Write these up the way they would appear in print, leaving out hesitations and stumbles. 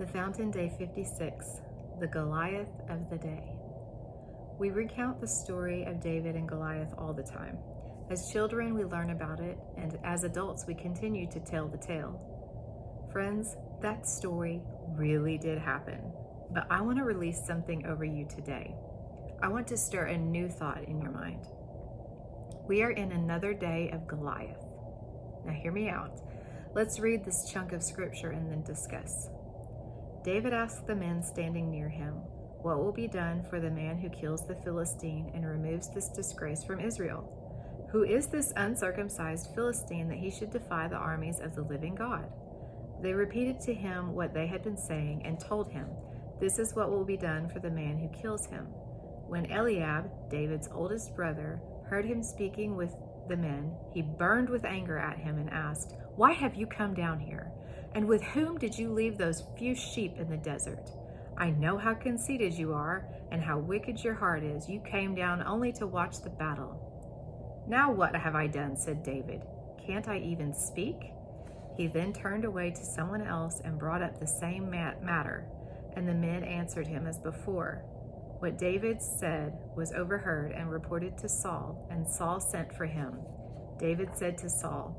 The Fountain, Day 56, the Goliath of the Day. We recount the story of David and Goliath all the time. As children, we learn about it, and as adults, we continue to tell the tale. Friends, that story really did happen, but I want to release something over you today. I want to stir a new thought in your mind. We are in another day of Goliath. Now hear me out. Let's read this chunk of scripture and then discuss. David asked the men standing near him, "What will be done for the man who kills the Philistine and removes this disgrace from Israel? Who is this uncircumcised Philistine that he should defy the armies of the living God?" They repeated to him what they had been saying and told him, "This is what will be done for the man who kills him." When Eliab, David's oldest brother, heard him speaking with the men, he burned with anger at him and asked, "Why have you come down here? And with whom did you leave those few sheep in the desert? I know how conceited you are and how wicked your heart is. You came down only to watch the battle." "Now what have I done?" said David. "Can't I even speak?" He then turned away to someone else and brought up the same matter, and the men answered him as before. What David said was overheard and reported to Saul, and Saul sent for him. David said to Saul,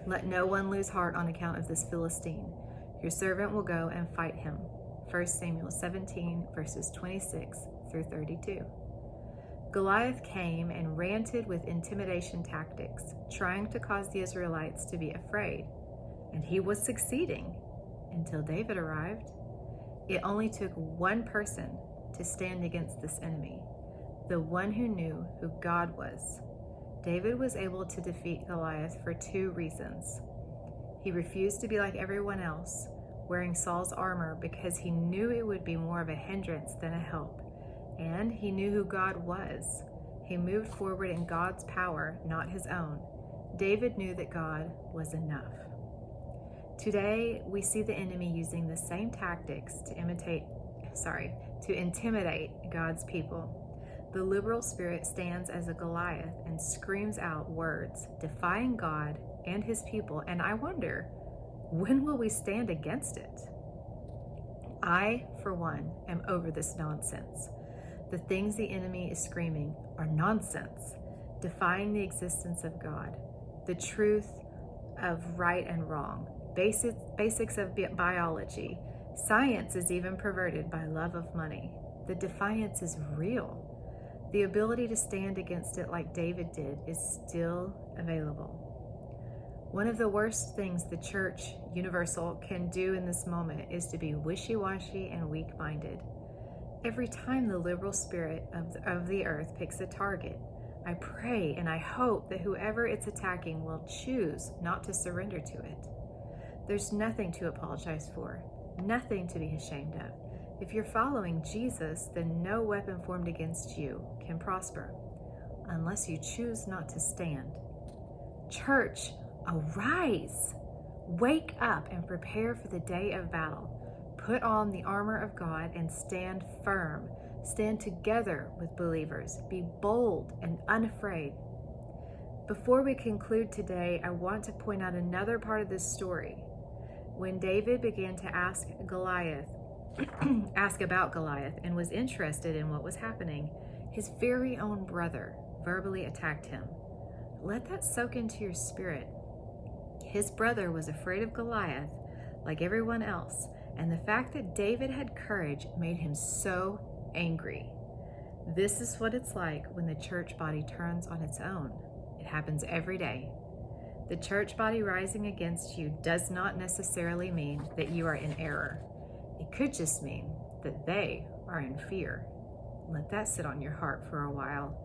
"Let no one lose heart on account of this Philistine. Your servant will go and fight him." 1 Samuel 17, verses 26 through 32. Goliath came and ranted with intimidation tactics, trying to cause the Israelites to be afraid. And he was succeeding until David arrived. It only took one person to stand against this enemy, the one who knew who God was. David was able to defeat Goliath for two reasons. He refused to be like everyone else, wearing Saul's armor because he knew it would be more of a hindrance than a help. And he knew who God was. He moved forward in God's power, not his own. David knew that God was enough. Today, we see the enemy using the same tactics to intimidate God's people. The liberal spirit stands as a Goliath and screams out words, defying God and his people, and I wonder, when will we stand against it? I, for one, am over this nonsense. The things the enemy is screaming are nonsense, defying the existence of God, the truth of right and wrong, basics of biology. Science is even perverted by love of money. The defiance is real. The ability to stand against it like David did is still available. One of the worst things the church universal can do in this moment is to be wishy-washy and weak-minded. Every time the liberal spirit of the earth picks a target, I pray and I hope that whoever it's attacking will choose not to surrender to it. There's nothing to apologize for, nothing to be ashamed of. If you're following Jesus, then no weapon formed against you can prosper, unless you choose not to stand. Church, arise! Wake up and prepare for the day of battle. Put on the armor of God and stand firm. Stand together with believers. Be bold and unafraid. Before we conclude today, I want to point out another part of this story. When David began to ask about Goliath and was interested in what was happening, his very own brother verbally attacked him. Let that soak into your spirit. His brother was afraid of Goliath like everyone else, and the fact that David had courage made him so angry. This is what it's like when the church body turns on its own. It happens every day. The church body rising against you does not necessarily mean that you are in error. It could just mean that they are in fear. Let that sit on your heart for a while.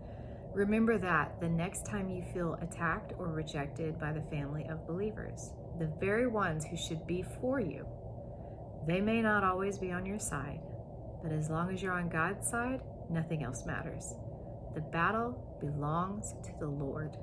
Remember that the next time you feel attacked or rejected by the family of believers, the very ones who should be for you, they may not always be on your side, but as long as you're on God's side, nothing else matters. The battle belongs to the Lord.